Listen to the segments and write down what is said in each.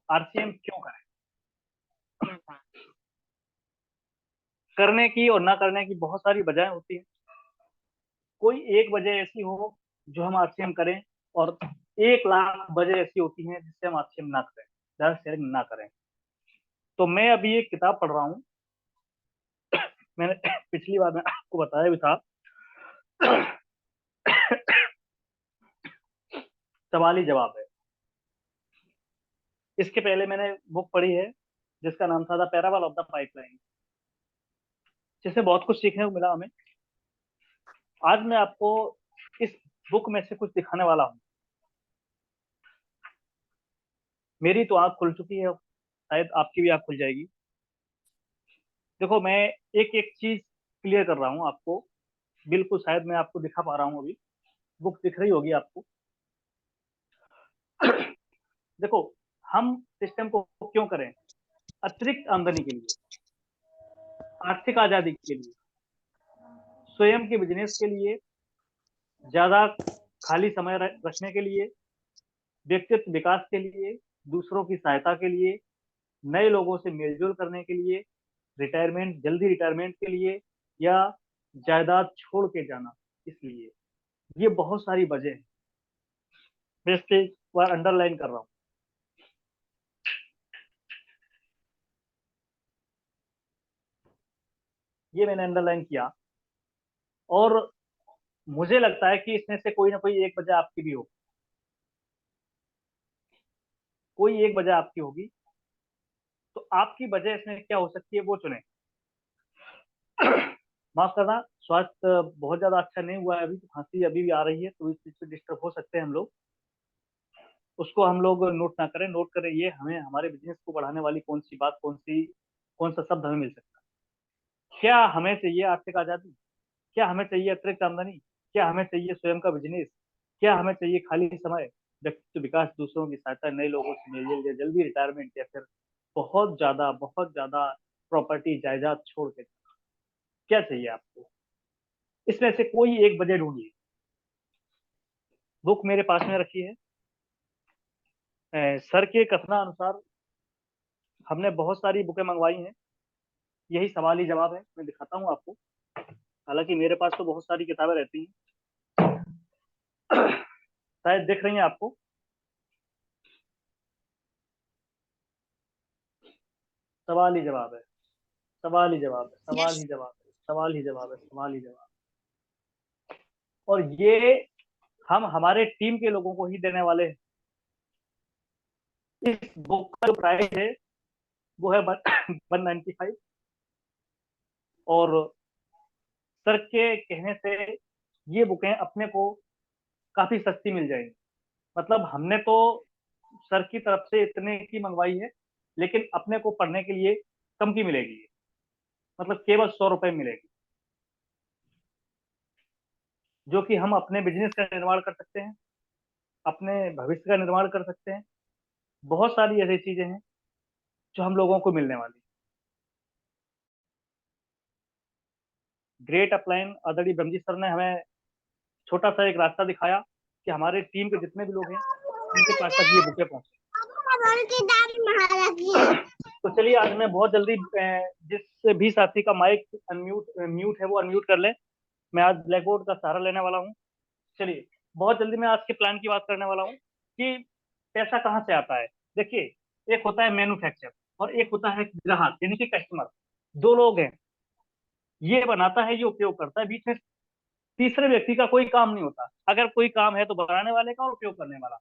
RCM क्यों करें? करने की और ना करने की बहुत सारी वजह होती है। कोई एक वजह ऐसी हो जो हम आरसीएम करें, और 1 लाख वजह ऐसी होती हैं जिससे हम आरसीएम ना करें, ज्यादा शेयरिंग ना करें। तो मैं अभी एक किताब पढ़ रहा हूँ। मैंने पिछली बार में आपको बताया भी था। सवाल ही जवाब है। इसके पहले मैंने बुक पढ़ी है जिसका नाम था the parable of the pipeline, जिससे बहुत कुछ सीखने को मिला हमें। आज मैं आपको इस बुक में से कुछ दिखाने वाला हूँ। मेरी तो आंख खुल चुकी है, शायद आपकी भी आंख खुल जाएगी। देखो, मैं एक एक चीज क्लियर कर रहा हूँ आपको। बिल्कुल, शायद मैं आपको दिखा पा रहा हूँ अभी। बुक दिख रही होगी आपको। देखो, हम सिस्टम को क्यों करें? अतिरिक्त आमदनी के लिए, आर्थिक आजादी के लिए, स्वयं के बिजनेस के लिए, ज्यादा खाली समय रखने के लिए, व्यक्तित्व विकास के लिए, दूसरों की सहायता के लिए, नए लोगों से मेलजोल करने के लिए, रिटायरमेंट, जल्दी रिटायरमेंट के लिए, या जायदाद छोड़ के जाना, इसलिए। ये बहुत सारी वजह है। मैं इसके एक बार अंडरलाइन कर रहा हूँ। ये मैंने अंडरलाइन किया, और मुझे लगता है कि इसमें से कोई ना कोई एक वजह आपकी भी हो। कोई एक वजह आपकी होगी। तो आपकी वजह इसमें क्या हो सकती है, वो चुने। माफ करना, स्वास्थ्य बहुत ज्यादा अच्छा नहीं हुआ है अभी, तो खांसी अभी भी आ रही है, तो इस चीज से डिस्टर्ब हो सकते हैं हम लोग। उसको हम लोग नोट ना करें। नोट करें ये, हमें हमारे बिजनेस को बढ़ाने वाली कौन सी बात, कौन सा शब्द हमें मिल सकता है। क्या हमें चाहिए आर्थिक आजादी? क्या हमें चाहिए अतिरिक्त आमदनी? क्या हमें चाहिए स्वयं का बिजनेस? क्या हमें चाहिए खाली समय, व्यक्तित्व विकास, दूसरों की सहायता, नए लोगों से मेलजोल, या जल्दी रिटायरमेंट, या फिर बहुत ज्यादा प्रॉपर्टी जायदाद छोड़ के? क्या चाहिए आपको? इसमें से कोई एक वजह ढूंढिए। बुक मेरे पास में रखी है। सर के कथनानुसार हमने बहुत सारी बुकें मंगवाई हैं। यही सवाल ही जवाब है। मैं दिखाता हूँ आपको। हालांकि मेरे पास तो बहुत सारी किताबें रहती हैं। शायद दिख रही हैं आपको। सवाल ही जवाब है। सवाल ही जवाब है। सवाल यस। ही जवाब है। सवाल ही जवाब है। सवाल ही जवाब। और ये हम हमारे टीम के लोगों को ही देने वाले हैं। इस बुक का जो प्राइस है वो है 195। और सर के कहने से ये बुकें अपने को काफी सस्ती मिल जाएंगी। मतलब हमने तो सर की तरफ से इतने की मंगवाई है, लेकिन अपने को पढ़ने के लिए कम की मिलेगी। मतलब केवल 100 रुपए मिलेगी, जो कि हम अपने बिजनेस का निर्माण कर सकते हैं, अपने भविष्य का निर्माण कर सकते हैं। बहुत सारी ऐसी चीजें हैं जो हम लोगों को मिलने वाली। ग्रेट अपलाइन आदरणीय ब्रह्मजी सर ने हमें छोटा सा एक रास्ता दिखाया कि हमारे टीम के जितने भी लोग हैं उनके पास तक ये बुकें पहुंचे। तो चलिए, आज मैं बहुत जल्दी जिस भी साथी का माइक अनम्यूट म्यूट है वो अनम्यूट कर ले। मैं आज ब्लैक बोर्ड का सहारा लेने वाला हूँ। चलिए, बहुत जल्दी मैं आज के प्लान की बात करने वाला हूँ कि पैसा कहाँ से आता है। देखिए, एक होता है मैन्युफैक्चर और एक होता है ग्राहक, यानी कि कस्टमर। दो लोग हैं, ये बनाता है, ये उपयोग करता है, बीच में तीसरे व्यक्ति का कोई काम नहीं होता। अगर कोई काम है तो बनाने वाले का और उपयोग करने वाला।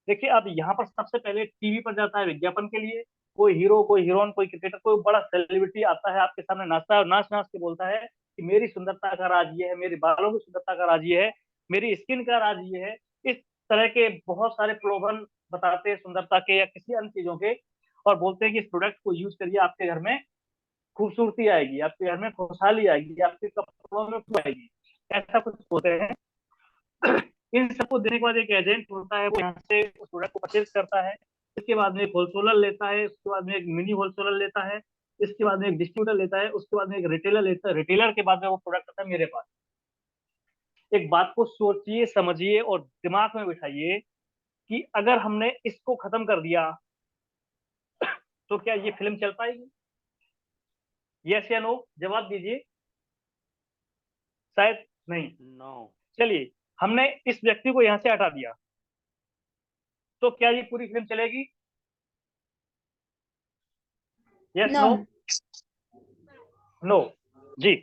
देखिए, अब यहाँ पर सबसे पहले टीवी पर जाता है विज्ञापन के लिए। कोई हीरो, कोई हीरोइन, कोई क्रिकेटर, कोई बड़ा सेलिब्रिटी आता है आपके सामने, नाचता है और नाच नाच के बोलता है कि मेरी सुंदरता का राज ये है, मेरे बालों की सुंदरता का राज ये है, मेरी स्किन का राज ये है। इस तरह के बहुत सारे प्रलोभन बताते हैं सुंदरता के या किसी अन्य चीजों के, और बोलते हैं कि इस प्रोडक्ट को यूज करिए, आपके घर में खूबसूरती आएगी, आपके घर में खुशहाली आएगी, आपके कपड़ों में खुशबू आएगी। ऐसा कुछ होते हैं। इन सबको देने के बाद एक एजेंट होता है, वो यहाँ से उस प्रोडक्ट को परचेज करता है। इसके बाद में एक होलसेलर लेता है, उसके बाद में एक मिनी होलसेलर लेता है, इसके बाद में एक डिस्ट्रीब्यूटर लेता है, उसके बाद में एक रिटेलर लेता है, रिटेलर के बाद में वो प्रोडक्ट आता है मेरे पास। एक बात को सोचिए, समझिए और दिमाग में बिठाइए कि अगर हमने इसको खत्म कर दिया तो क्या ये फिल्म चल पाएगी? यस या नो, जवाब दीजिए। शायद नहीं। नो। चलिए, हमने इस व्यक्ति को यहाँ से हटा दिया, तो क्या ये पूरी फिल्म चलेगी? Yes no. नो? नो जी।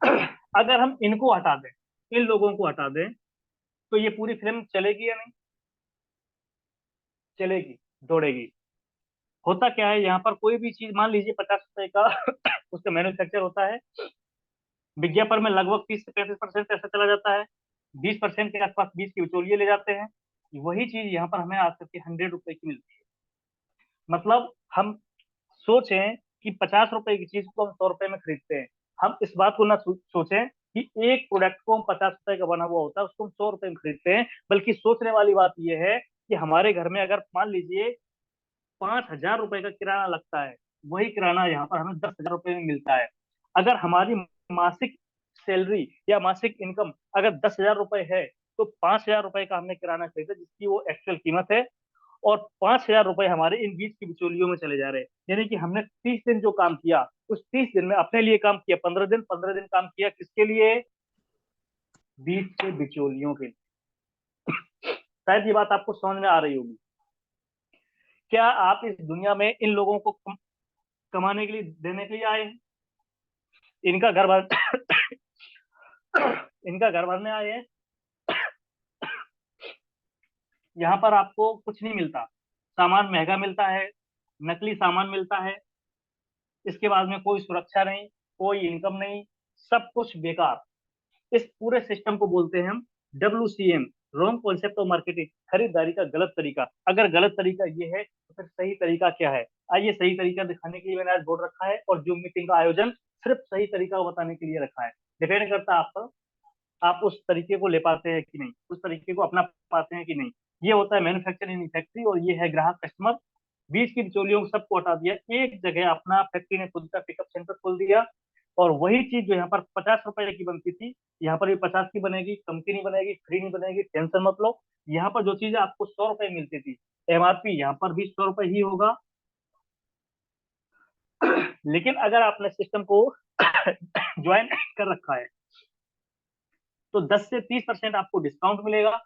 अगर हम इनको हटा दें, इन लोगों को हटा दें, तो ये पूरी फिल्म चलेगी या नहीं? चलेगी, दौड़ेगी। होता क्या है यहाँ पर, कोई भी चीज मान लीजिए 50 रुपए का उसका मैन्युफैक्चर होता है, विज्ञापन में लगभग 30 से 35% पैसा चला जाता है, 20% के आसपास बीच के बिचौलिए ले जाते हैं। वही चीज यहाँ पर हमें आज तक के 100 रुपए की मिलती है। मतलब हम सोचें कि 50 रुपए की चीज को हम 100 रुपए में खरीदते हैं। हम इस बात को ना सोचें कि एक प्रोडक्ट को हम 50 रुपए का बना हुआ होता है, उसको हम 100 रुपए में खरीदते हैं। बल्कि सोचने वाली बात यह है कि हमारे घर में अगर मान लीजिए 5,000 रुपए का किराना लगता है, वही किराना यहाँ पर हमें 10,000 रुपए में मिलता है। अगर हमारी मासिक सैलरी या मासिक इनकम अगर 10,000 रुपए है, तो 5,000 रुपए का हमने किराना खरीदा जिसकी वो एक्चुअल कीमत है, और 5,000 रुपए हमारे इन बीच की बिचौलियों में चले जा रहे हैं। यानी कि हमने 30 दिन जो काम किया, उस 30 दिन में अपने लिए काम किया, 15 दिन, 15 दिन काम किया किसके लिए? बीच के बिचौलियों के लिए। शायद ये बात आपको समझ में आ रही होगी। क्या आप इस दुनिया में इन लोगों को कमाने के लिए, देने के लिए आए हैं? इनका घर भर इनका घर भरने आए हैं? यहाँ पर आपको कुछ नहीं मिलता, सामान महंगा मिलता है, नकली सामान मिलता है, इसके बाद में कोई सुरक्षा नहीं, कोई इनकम नहीं, सब कुछ बेकार। इस पूरे सिस्टम को बोलते हैं हम WCM, wrong concept of marketing, खरीदारी का गलत तरीका। अगर गलत तरीका ये है तो फिर सही तरीका क्या है? आइए, सही तरीका दिखाने के लिए मैंने आज बोर्ड रखा है, और जूम मीटिंग का आयोजन सिर्फ सही तरीका को बताने के लिए रखा है। डिपेंड करता है आप पर, आप उस तरीके को ले पाते हैं कि नहीं, उस तरीके को अपना पाते हैं कि नहीं। ये होता है मैन्युफैक्चरिंग इन फैक्ट्री, और ये है ग्राहक कस्टमर। बीच की बिचौलियों को सबको हटा दिया, एक जगह अपना फैक्ट्री ने खुद का पिकअप सेंटर खोल दिया, और वही चीज जो यहाँ पर 50 रुपए की बनती थी, यहाँ पर भी 50 की बनेगी, कम की नहीं बनेगी, फ्री नहीं बनेगी, टेंशन मत लो। यहाँ पर जो चीजें आपको 100 रुपए मिलती थी, MRP यहाँ पर भी 100 रुपए ही होगा। लेकिन अगर आपने सिस्टम को ज्वाइन कर रखा है, तो 10 से 30% आपको डिस्काउंट मिलेगा।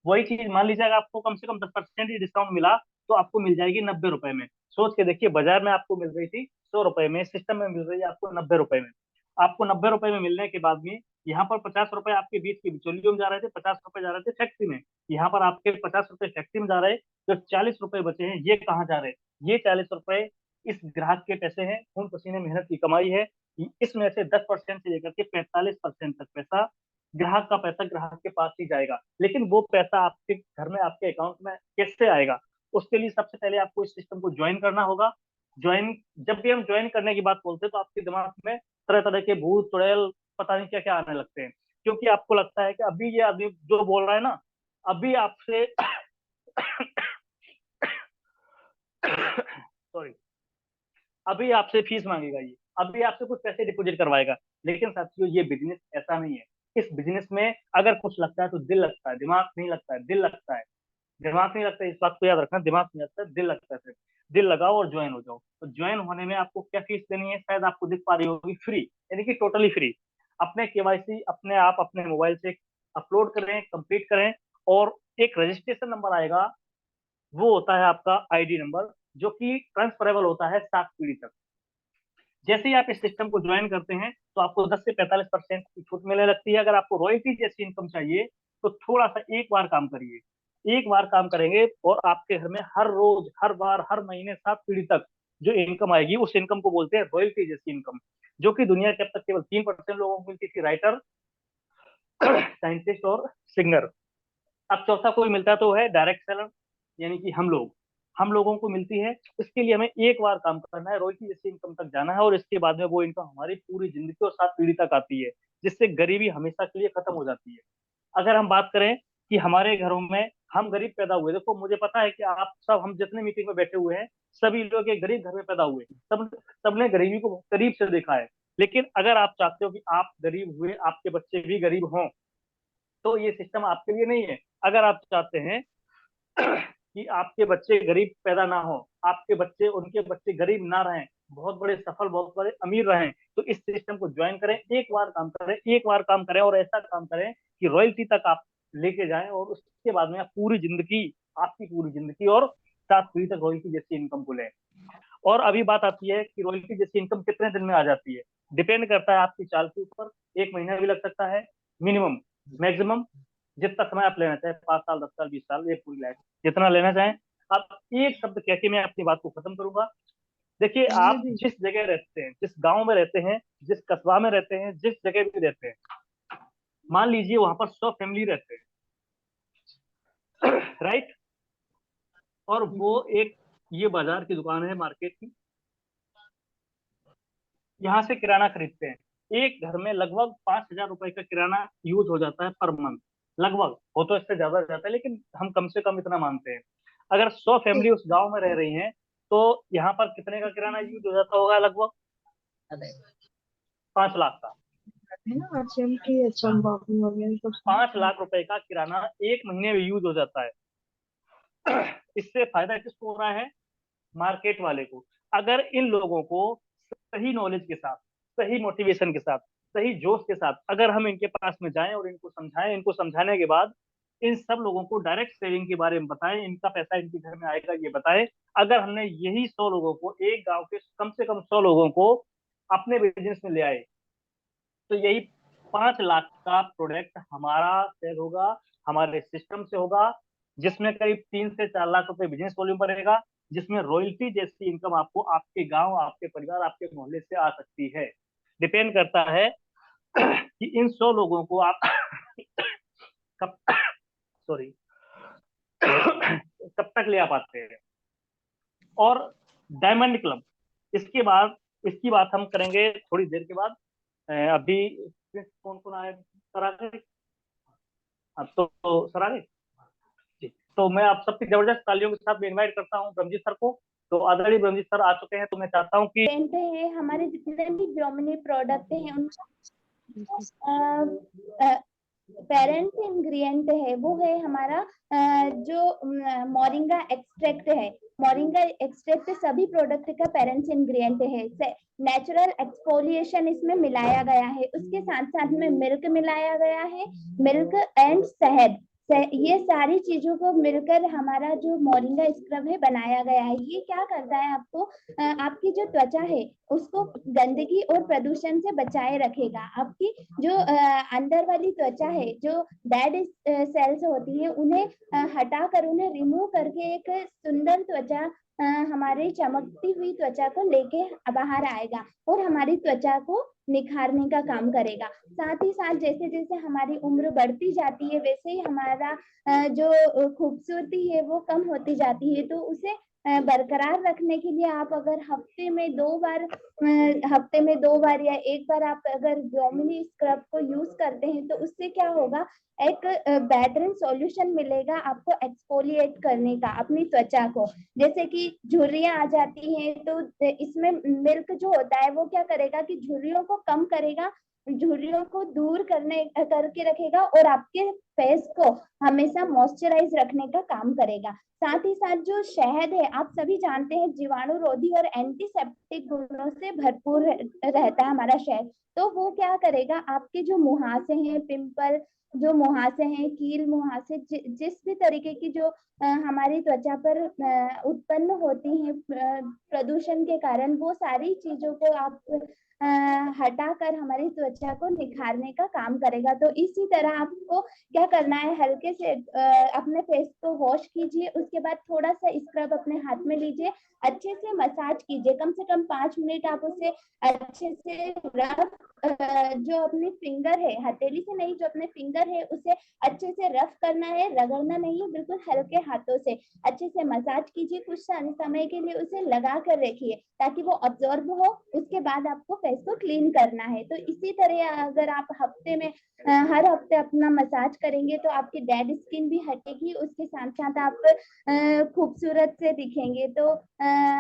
वही चीज मान लीजिए अगर आपको कम से कम 10% ही डिस्काउंट मिला, तो आपको मिल जाएगी 90 रुपए में। सोच के देखिए, बाजार में आपको मिल रही थी 100 रुपए में, सिस्टम में मिल रही है आपको 90 रुपए में। आपको 90 रुपए में मिलने के बाद में यहाँ पर 50 रुपए आपके बीच की बिचौलियों में जा रहे थे, 50 रुपए जा रहे थे फैक्ट्री में। यहाँ पर आपके 50 रुपए फैक्ट्री में जा रहे, जो 40 रुपए बचे हैं ये कहाँ जा रहे? ये 40 रुपए इस ग्राहक के पैसे हैं, खून पसीने मेहनत की कमाई है। इसमें से 10% से लेकर के 45% तक पैसा, ग्राहक का पैसा ग्राहक के पास ही जाएगा। लेकिन वो पैसा आपके घर में, आपके अकाउंट में कैसे आएगा? उसके लिए सबसे पहले आपको इस सिस्टम को ज्वाइन करना होगा। ज्वाइन, जब भी हम ज्वाइन करने की बात बोलते हैं, तो आपके दिमाग में तरह तरह के भूत चुड़ैल, पता नहीं क्या क्या आने लगते हैं। क्योंकि आपको लगता है कि अभी ये आदमी जो बोल रहा है ना, अभी आपसे सॉरी, अभी आपसे फीस मांगेगा, ये अभी आपसे कुछ पैसे डिपॉजिट करवाएगा। लेकिन साथियों, ये बिजनेस ऐसा नहीं है। इस बिजनेस में अगर कुछ लगता है तो दिल लगता है, दिमाग नहीं लगता है, दिल लगता है। दिमाग नहीं लगता है, इस बात को याद रखना, दिमाग नहीं लगता है, दिल लगता है। सिर्फ दिल लगाओ और ज्वाइन हो जाओ। तो ज्वाइन होने में आपको क्या फीस देनी है, शायद आपको दिख पा रही होगी, फ्री, यानी कि टोटली फ्री। अपने KYC अपने आप अपने मोबाइल से अपलोड करें, कंप्लीट करें, और एक रजिस्ट्रेशन नंबर आएगा, वो होता है आपका ID नंबर, जो कि ट्रांसफरेबल होता है 7 पीढ़ी तक। जैसे ही आप इस सिस्टम को ज्वाइन करते हैं, तो आपको 10 से 45% की छूट मिलने लगती है। अगर आपको रॉयल्टी जैसी इनकम चाहिए, तो थोड़ा सा एक बार काम करिए, एक बार काम करेंगे, और आपके घर में हर रोज, हर बार, हर महीने 7 पीढ़ी तक जो इनकम आएगी, उस इनकम को बोलते हैं रॉयल्टी जैसी इनकम, जो कि दुनिया के अब तक केवल 3% लोगों को मिलती थी, राइटर, साइंटिस्ट और सिंगर। अब चौथा कोई मिलता तो है डायरेक्ट सेलर, यानी कि हम लोगों को मिलती है। इसके लिए हमें एक बार काम करना है, रॉयल्टी जैसी इनकम तक जाना है, और इसके बाद में वो इनकम हमारी पूरी जिंदगी और 7 पीढ़ी तक आती है, जिससे गरीबी हमेशा के लिए खत्म हो जाती है। अगर हम बात करें कि हमारे घरों में हम गरीब पैदा हुए, देखो मुझे पता है कि आप सब, हम जितने मीटिंग में बैठे हुए हैं, सभी लोग एक गरीब घर में पैदा हुए, सब सबने गरीबी को करीब से देखा है। लेकिन अगर आप चाहते हो कि आप गरीब हुए, आपके बच्चे भी गरीब हों, तो ये सिस्टम आपके लिए नहीं है। अगर आप चाहते हैं कि आपके बच्चे गरीब पैदा ना हो, आपके बच्चे, उनके बच्चे गरीब ना रहें, बहुत बड़े सफल, बहुत बड़े अमीर रहें, तो इस सिस्टम को ज्वाइन करें, एक बार काम करें और ऐसा काम करें कि रॉयल्टी तक आप लेके जाएं, और उसके बाद में आप पूरी जिंदगी, आपकी पूरी जिंदगी और 7 पीढ़ी तक रॉयल्टी जैसी इनकम को लें। और अभी बात आती है कि रॉयल्टी जैसी इनकम कितने दिन में आ जाती है। डिपेंड करता है आपकी चाल के ऊपर, 1 महीना भी लग सकता है मिनिमम, मैक्सिमम जितना समय आप लेना चाहें, 5 साल, 10 साल, 20 साल, ये पूरी लाइफ जितना लेना चाहें। अब एक शब्द कह के मैं अपनी बात को खत्म करूंगा। देखिए, आप जिस जगह रहते हैं, जिस गांव में रहते हैं, जिस कस्बा में रहते हैं, जिस जगह भी रहते हैं, मान लीजिए वहां पर 100 फैमिली रहते हैं, राइट। और वो एक, ये बाजार की दुकान है, मार्केट की, यहाँ से किराना खरीदते हैं। एक घर में लगभग 5,000 रुपए का किराना यूज हो जाता है पर मंथ, लगभग। हो तो इससे ज्यादा जाता है, लेकिन हम कम से कम इतना मानते हैं। अगर 100 फैमिली उस गांव में रह रही हैं, तो यहाँ पर कितने का किराना यूज हो जाता होगा? लगभग 5 लाख का। है ना, आरसीएम की बाबू वगैरह सब 5 लाख रुपए का किराना एक महीने में यूज हो जाता है। इससे फायदा किसको हो रहा है? मार्केट वाले को। अगर इन लोगों को सही नॉलेज के साथ, सही मोटिवेशन के साथ, सही जोश के साथ अगर हम इनके पास में जाएं और इनको समझाएं, इनको समझाने के बाद इन सब लोगों को डायरेक्ट सेविंग के बारे में बताएं, इनका पैसा इनके घर में आएगा ये बताएं। अगर हमने यही 100 लोगों को, एक गांव के कम से कम 100 लोगों को अपने बिजनेस में ले आए, तो यही 5 लाख का प्रोडक्ट हमारा सेल होगा, हमारे सिस्टम से होगा, जिसमें करीब 3 से 4 लाख रुपए बिजनेस वॉल्यूम बढ़ेगा, जिसमें रॉयल्टी जैसी इनकम आपको आपके गांव, आपके परिवार, आपके मोहल्ले से आ सकती है। डिपेंड करता है कि इन 100 लोगों को आप कब, सॉरी, कब तक ले आ पाते हैं। और डायमंड क्लब, इसके बाद, इसकी बात हम करेंगे थोड़ी देर के बाद। अभी कौन कौन आए सर? आगे, हाँ, तो सर आगे जी। तो मैं आप सबकी जबरदस्त तालियों के साथ इनवाइट करता हूँ ब्रह्मजीत सर को। तो आदरणीय ब्रह्मजीत सर आ चुके हैं, तो मैं चाहता हूँ कि है हमारे जितने भी ब्रोमिनी प्रोडक्ट हैं उनका पेरेंट्स इंग्रेडिएंट है वो है हमारा जो मोरिंगा एक्सट्रैक्ट है। मोरिंगा एक्सट्रैक्ट सभी प्रोडक्ट का पेरेंट्स इंग्रेडिएंट है। नेचुरल एक्सफोलिएशन इसमें मिलाया गया है, उसके साथ साथ में मिल्क मिलाया गया है, मिल्क एंड शहद, ये सारी चीजों को मिलकर हमारा जो मोरिंगा स्क्रब है बनाया गया है। ये क्या करता है, आपको आपकी जो त्वचा है उसको गंदगी और प्रदूषण से बचाए रखेगा। आपकी जो अंदर वाली त्वचा है, जो डेड सेल्स होती है, उन्हें हटाकर, उन्हें रिमूव करके एक सुंदर त्वचा, हमारी चमकती हुई त्वचा को लेके बाहर आएगा और हमारी त्वचा को निखारने का काम करेगा। साथ ही साथ जैसे जैसे हमारी उम्र बढ़ती जाती है, वैसे ही हमारा जो खूबसूरती है वो कम होती जाती है। तो उसे बरकरार रखने के लिए आप अगर हफ्ते में 2 बार या 1 बार आप अगर ब्रोमिनी स्क्रब को यूज करते हैं, तो उससे क्या होगा, एक बेहतरीन सॉल्यूशन मिलेगा आपको एक्सफोलिएट करने का अपनी त्वचा को। जैसे कि झुर्रियां आ जाती हैं, तो इसमें मिल्क जो होता है वो क्या करेगा कि झुर्रियों को कम करेगा, झुर्रियों को दूर करके रखेगा और आपके फेस को हमेशा मॉइस्चराइज रखने का काम करेगा। साथ ही साथ जो शहद है, आप सभी जानते हैं, जीवाणु रोधी और एंटीसेप्टिक गुणों से भरपूर रहता है हमारा शहद। तो वो क्या करेगा, आपके जो मुहासे हैं, पिंपल, जो मुहासे हैं, कील मुहासे, जिस भी तरीके की जो हमारी त्वचा पर उत्पन्न होती हैं प्रदूषण के कारण, वो सारी चीजों को आप हटाकर हमारी त्वचा को निखारने का काम करेगा। तो इसी तरह आपको क्या करना है, हल्के से अपने फेस को वॉश कीजिए, उसके बाद थोड़ा सा स्क्रब अपने हाथ में लीजिए, अच्छे से मसाज कीजिए, कम से कम 5 मिनट आप उसे अच्छे से रफ, जो अपनी फिंगर है, हथेली से नहीं, जो अपने फिंगर है उसे अच्छे से रफ करना है, रगड़ना नहीं, बिल्कुल हल्के हाथों से अच्छे से मसाज कीजिए। कुछ समय के लिए उसे लगा कर रखिए ताकि वो अब्जॉर्ब हो। उसके बाद आपको फेस को क्लीन करना है। तो इसी तरह अगर आप हफ्ते में हर हफ्ते अपना मसाज करेंगे तो आपकी डेड स्किन भी हटेगी, उसके साथ साथ आप खूबसूरत से दिखेंगे। तो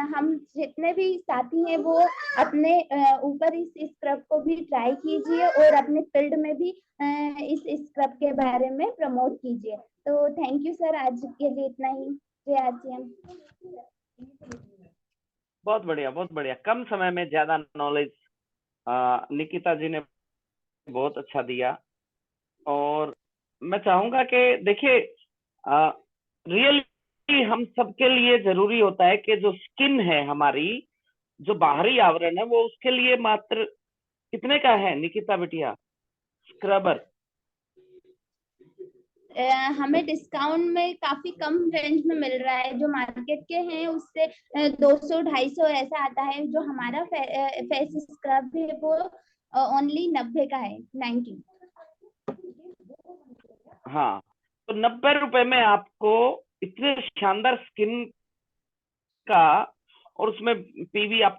हम जितने भी साथी हैं वो अपने ऊपर इस स्क्रब को भी ट्राई कीजिए और अपने फील्ड में भी इस स्क्रब के बारे में प्रमोट कीजिए। तो थैंक यू सर, आज के लिए इतना ही। जय आर सी एम। बहुत बढ़िया, बहुत बढ़िया। कम समय में ज्यादा नॉलेज निकिता जी ने बहुत अच्छा दिया। और मैं चाहूंगा कि देखिए, रियली हम सबके लिए जरूरी होता है कि जो स्किन है हमारी, जो बाहरी आवरण है, वो उसके लिए मात्र कितने का है निकिता बिटिया स्क्रबर? हमें डिस्काउंट में काफी कम रेंज में मिल रहा है। जो मार्केट के हैं उससे 200-250 ऐसा आता है। जो हमारा फेस स्क्रब है वो ओनली 90 का है, 90। हाँ, तो 90 रुपए में आपको इतने शानदार स्किन का, और उसमें पीवी आप